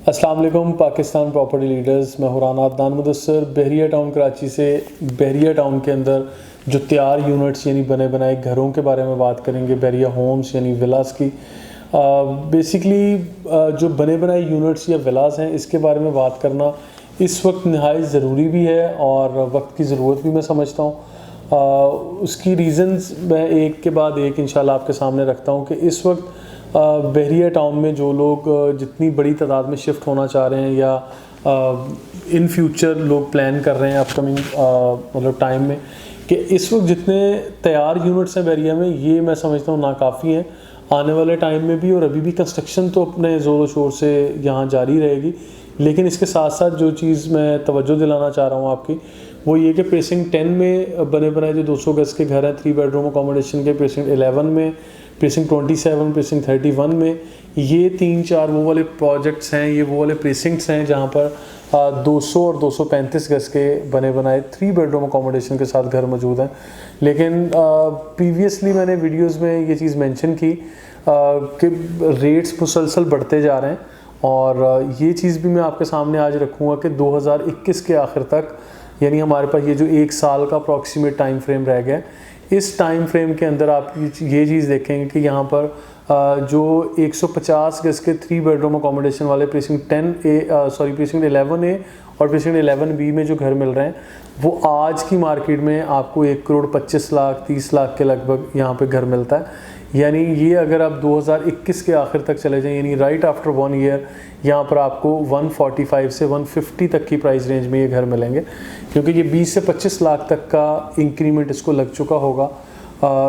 अस्सलाम वालेकुम Pakistan property leaders, मैं हुराना अदनान मुदस्सर बहरिया टाउन कराची से। बहरिया टाउन के अंदर जो तैयार यूनिट्स यानी बने बनाए घरों के बारे में बात करेंगे, बहरिया होम्स यानी विलास की। बेसिकली जो बने बनाए यूनिट्स या विलास हैं, इसके बारे में बात करना इस वक्त नहायत ज़रूरी भी है और वक्त की ज़रूरत भी मैं समझता हूँ। उसकी रीज़न्स मैं एक के बाद एक इंशाल्लाह आपके सामने रखता हूँ कि इस वक्त बहरिया टाउन में जो लोग जितनी बड़ी तादाद में शिफ्ट होना चाह रहे हैं या इन फ्यूचर लोग प्लान कर रहे हैं अपकमिंग मतलब टाइम में, कि इस वक्त जितने तैयार यूनिट्स हैं बहरिया में, ये मैं समझता हूँ नाकाफ़ी हैं। आने वाले टाइम में भी और अभी भी कंस्ट्रक्शन तो अपने ज़ोर शोर से यहाँ जारी रहेगी, लेकिन इसके साथ साथ जो चीज़ मैं तवज्जो दिलाना चाह रहा हूँ आपकी, वो ये कि प्रेसिंग 10 में बने बनाए जो 200 गज़ के घर हैं 3 बेडरूम अकोमोडेशन के, प्रेसिंग 11 में, प्रेसिंग 27, प्रेसिंग 31 में, ये 3-4 वो वाले प्रोजेक्ट्स हैं, ये वो वाले प्रेसिंग्स हैं जहाँ पर 200 और 235 गज़ के बने बनाए 3 बेडरूम अकोमोडेशन के साथ घर मौजूद हैं। लेकिन प्रीवियसली मैंने वीडियोस में ये चीज़ मेंशन की कि रेट्स मुसलसल बढ़ते जा रहे हैं और ये चीज़ भी मैं आपके सामने आज रखूँगा कि 2021 के आखिर तक, यानी हमारे पास ये जो 1 साल का अप्रॉक्सीमेट टाइम फ्रेम रह गया, इस टाइम फ्रेम के अंदर आप ये चीज़ देखेंगे कि यहाँ पर जो 150 गज़ के 3 बेडरूम अकोमोडेशन वाले प्रेसिंग 11A और प्रेसिंग 11B में जो घर मिल रहे हैं, वो आज की मार्केट में आपको 1 करोड़ 25 लाख 30 लाख के लगभग यहाँ पे घर मिलता है। यानी ये अगर आप 2021 के आखिर तक चले जाएं, यानी राइट आफ्टर 1 ईयर, यहाँ पर आपको 145 से 150 तक की प्राइस रेंज में ये घर मिलेंगे, क्योंकि ये 20 से 25 लाख तक का इंक्रीमेंट इसको लग चुका होगा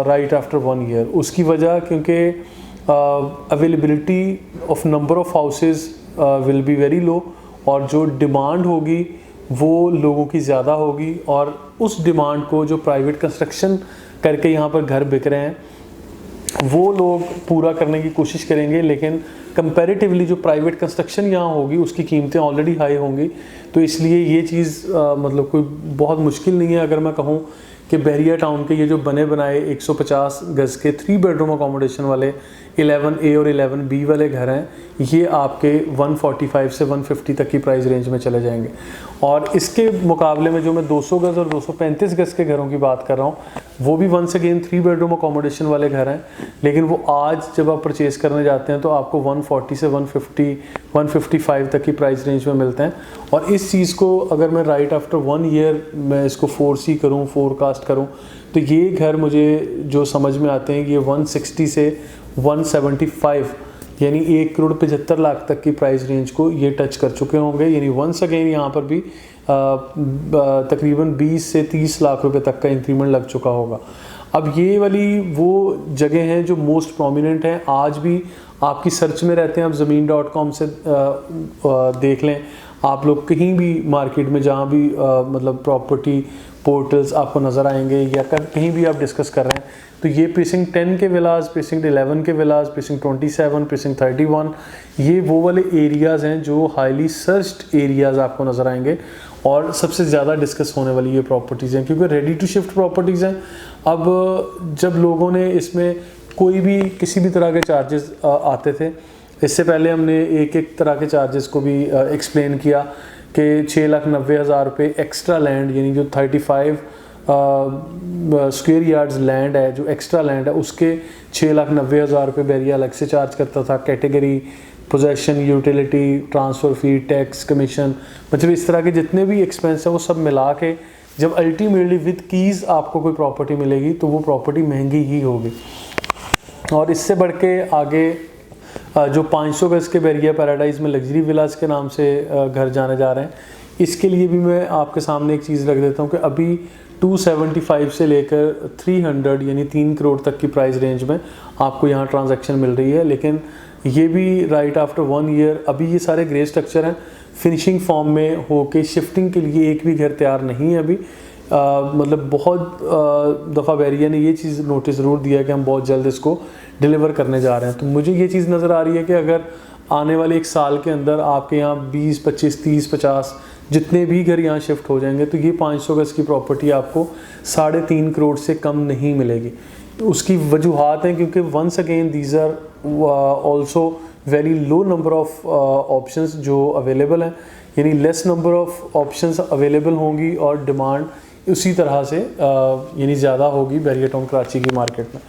राइट आफ्टर 1 ईयर। उसकी वजह क्योंकि availability of number of houses will be very low और जो डिमांड होगी वो लोगों की ज़्यादा होगी, और उस डिमांड को जो प्राइवेट कंस्ट्रक्शन करके यहाँ पर घर बिक रहे हैं वो लोग पूरा करने की कोशिश करेंगे। लेकिन कंपैरेटिवली जो प्राइवेट कंस्ट्रक्शन यहाँ होगी उसकी कीमतें ऑलरेडी हाई होंगी, तो इसलिए ये चीज़ मतलब कोई बहुत मुश्किल नहीं है अगर मैं कहूँ कि बहरिया टाउन के ये जो बने बनाए 150 गज़ के 3 बेडरूम अकोमोडेशन वाले 11A और 11B वाले घर हैं, ये आपके 145 से 150 तक की प्राइस रेंज में चले जाएंगे। और इसके मुकाबले में जो मैं 200 गज़ और 235 गज़ के घरों की बात कर रहा हूँ, वो भी वंस अगेन 3 बेडरूम अकोमोडेशन वाले घर हैं, लेकिन वो आज जब आप परचेज़ करने जाते हैं तो आपको 140 से 155 तक की प्राइस रेंज में मिलते हैं। और इस चीज़ को अगर मैं राइट आफ्टर 1 ईयर मैं इसको फोरसी करूँ, फोरकास्ट करूँ, तो ये घर मुझे जो समझ में आते हैं कि ये 160 से 175 यानी 1 करोड़ 75 लाख तक की प्राइस रेंज को ये टच कर चुके होंगे। यानी वंस अगेन यहाँ पर भी तकरीबन 20 से 30 लाख रुपए तक का इंक्रीमेंट लग चुका होगा। अब ये वाली वो जगह हैं जो मोस्ट प्रोमिनेंट हैं, आज भी आपकी सर्च में रहते हैं। आप ज़मीन.com से देख लें, आप लोग कहीं भी मार्केट में जहाँ भी मतलब प्रॉपर्टी पोर्टल्स आपको नज़र आएंगे या कहीं भी आप डिस्कस कर रहे हैं, तो ये प्रेसिंग 10 के विलास, प्रेसिंग 11 के विलास, प्रेसिंग 27, प्रेसिंग 31, ये वो वाले एरियाज़ हैं जो हाईली सर्च्ड एरियाज़ आपको नज़र आएंगे और सबसे ज़्यादा डिस्कस होने वाली ये प्रॉपर्टीज़ हैं, क्योंकि रेडी टू शिफ्ट प्रॉपर्टीज़ हैं। अब जब लोगों ने इसमें कोई भी किसी भी तरह के चार्जेस आते थे, इससे पहले हमने एक तरह के चार्जेस को भी एक्सप्लेन किया कि 6,90,000 रुपये एक्स्ट्रा लैंड, यानी जो 35 स्क्वायर यार्ड्स लैंड है, जो एक्स्ट्रा लैंड है, उसके 6,90,000 रुपये बहरिया अलग से चार्ज करता था। कैटेगरी, पोजेशन, यूटिलिटी, ट्रांसफ़र फ़ी, टैक्स, कमीशन, मतलब इस तरह के जितने भी एक्सपेंस हैं वो सब मिला के जब अल्टीमेटली विद कीज़ आपको कोई प्रॉपर्टी मिलेगी तो वो प्रॉपर्टी महंगी ही होगी। और इससे बढ़ के आगे जो 500 गज़ के बहरिया पैराडाइज़ में लग्जरी विलास के नाम से घर जाने जा रहे हैं, इसके लिए भी मैं आपके सामने एक चीज़ रख देता हूँ कि अभी 275 से लेकर 300 यानी 3 करोड़ तक की प्राइस रेंज में आपको यहाँ ट्रांजैक्शन मिल रही है। लेकिन ये भी राइट आफ्टर 1 ईयर, अभी ये सारे ग्रे स्ट्रक्चर हैं, फिनिशिंग फॉर्म में होके शिफ्टिंग के लिए एक भी घर तैयार नहीं है अभी। मतलब बहुत दफ़ा बहरिया ने ये चीज़ नोटिस ज़रूर दिया है कि हम बहुत जल्द इसको डिलीवर करने जा रहे हैं। तो मुझे ये चीज़ नज़र आ रही है कि अगर आने वाले 1 साल के अंदर आपके यहाँ 20, 25, 30, 50 जितने भी घर यहाँ शिफ्ट हो जाएंगे, तो ये 500 गज़ की प्रॉपर्टी आपको 3.5 करोड़ से कम नहीं मिलेगी। तो उसकी वजूहात हैं क्योंकि once again these are also very low number of options जो अवेलेबल हैं, यानी less number of options available होंगी और डिमांड उसी तरह से यानी ज़्यादा होगी बहरिया टाउन कराची की मार्केट में।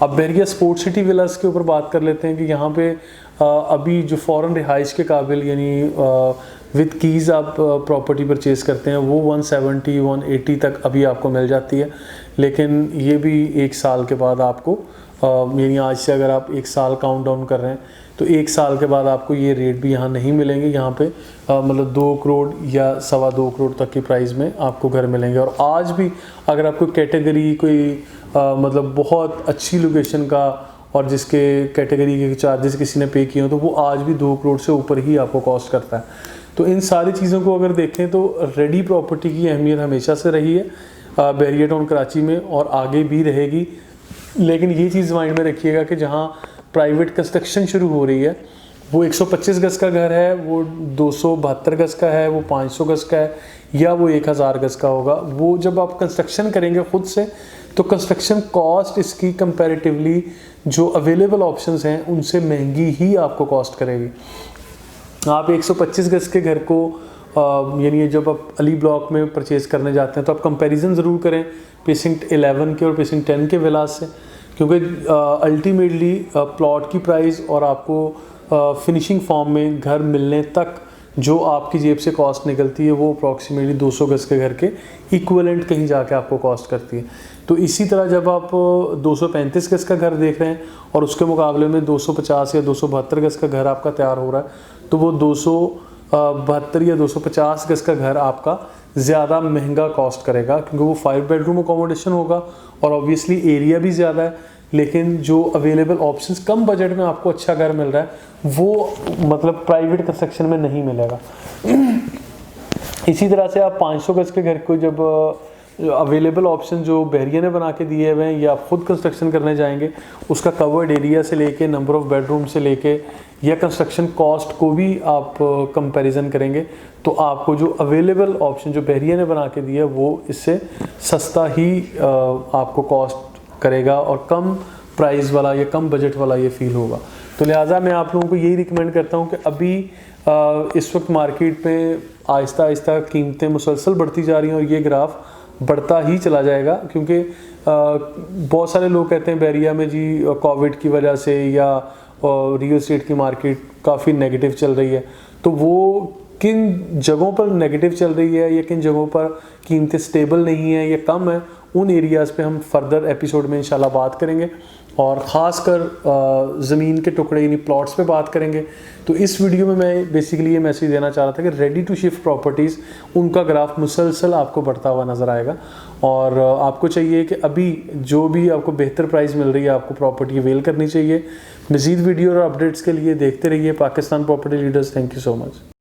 अब बहरिया स्पोर्ट सिटी विलास के ऊपर बात कर लेते हैं कि यहाँ पे अभी जो फ़ौरन रिहाइश के काबिल यानी विद कीज़ आप प्रॉपर्टी परचेज़ करते हैं वो 170-180 तक अभी आपको मिल जाती है, लेकिन ये भी 1 साल के बाद आपको यानी आज से अगर आप 1 साल काउंट डाउन कर रहे हैं तो 1 साल के बाद आपको ये रेट भी यहाँ नहीं मिलेंगे। यहाँ पे मतलब 2 करोड़ या 2.25 करोड़ तक की प्राइस में आपको घर मिलेंगे। और आज भी अगर आपको कैटेगरी कोई मतलब बहुत अच्छी लोकेशन का और जिसके कैटेगरी के चार्जेस किसी ने पे किए हो तो वो आज भी 2 करोड़ से ऊपर ही आपको कॉस्ट करता है। तो इन सारी चीज़ों को अगर देखें तो रेडी प्रॉपर्टी की अहमियत हमेशा से रही है बहरिया टाउन कराची में और आगे भी रहेगी। लेकिन ये चीज़ माइंड में रखिएगा कि जहाँ प्राइवेट कंस्ट्रक्शन शुरू हो रही है वो 125 गज़ का घर है, वो 272 गज़ का है, वो 500 गज़ का है या वो 1000 गज़ का होगा, वो जब आप कंस्ट्रक्शन करेंगे ख़ुद से तो कंस्ट्रक्शन कॉस्ट इसकी कंपैरेटिवली जो अवेलेबल ऑप्शंस हैं उनसे महंगी ही आपको कॉस्ट करेगी। आप 125 गज़ के घर को यानी जब आप अली ब्लॉक में परचेज़ करने जाते हैं तो आप कंपैरिजन ज़रूर करें प्रीसिंक्ट 11 के और प्रीसिंक्ट 10 के विलास से, क्योंकि अल्टीमेटली प्लॉट की प्राइस और आपको फिनिशिंग फॉर्म में घर मिलने तक जो आपकी जेब से कॉस्ट निकलती है वो अप्रॉक्सीमेटली 200 गज़ के घर के इक्विवेलेंट कहीं जाके आपको कॉस्ट करती है। तो इसी तरह जब आप 235 गज़ का घर देख रहे हैं और उसके मुकाबले में 250 या 272 गज़ का घर आपका तैयार हो रहा है तो वो 272 या 250 गज़ का घर आपका ज़्यादा महंगा कॉस्ट करेगा, क्योंकि वो 5 बेडरूम अकोमोडेशन होगा और ऑब्वियसली एरिया भी ज़्यादा है, लेकिन जो अवेलेबल ऑप्शंस कम बजट में आपको अच्छा घर मिल रहा है वो मतलब प्राइवेट कंस्ट्रक्शन में नहीं मिलेगा। इसी तरह से आप 500 गज़ के घर को जब अवेलेबल ऑप्शन जो बहरिया ने बना के दिए हुए हैं या आप खुद कंस्ट्रक्शन करने जाएंगे उसका कवर्ड एरिया से लेके नंबर ऑफ़ बेडरूम से लेके या कंस्ट्रक्शन कॉस्ट को भी आप कंपैरिजन करेंगे तो आपको जो अवेलेबल ऑप्शन जो बहरिया ने बना के दिया है वो इससे सस्ता ही आपको कॉस्ट करेगा और कम प्राइस वाला या कम बजट वाला ये फील होगा। तो लिहाजा मैं आप लोगों को यही रिकमेंड करता हूँ कि अभी इस वक्त मार्केट में आहिस्ता आहिस्ता कीमतें मुसलसल बढ़ती जा रही हैं और ये ग्राफ बढ़ता ही चला जाएगा, क्योंकि बहुत सारे लोग कहते हैं बहरिया में जी कोविड की वजह से या रियल एस्टेट की मार्केट काफ़ी नेगेटिव चल रही है। तो वो किन जगहों पर नेगेटिव चल रही है या किन जगहों पर कीमतें स्टेबल नहीं है या कम है, उन एरियाज़ पे हम फर्दर एपिसोड में इंशाल्लाह बात करेंगे और ख़ासकर ज़मीन के टुकड़े यानी प्लॉट्स पे बात करेंगे। तो इस वीडियो में मैं बेसिकली ये मैसेज देना चाह रहा था कि रेडी टू शिफ्ट प्रॉपर्टीज़ उनका ग्राफ मुसलसल आपको बढ़ता हुआ नज़र आएगा और आपको चाहिए कि अभी जो भी आपको बेहतर प्राइस मिल रही है आपको प्रॉपर्टी अवेल करनी चाहिए। मज़ीद वीडियो और अपडेट्स के लिए देखते रहिए Pakistan property leaders. Thank you so much.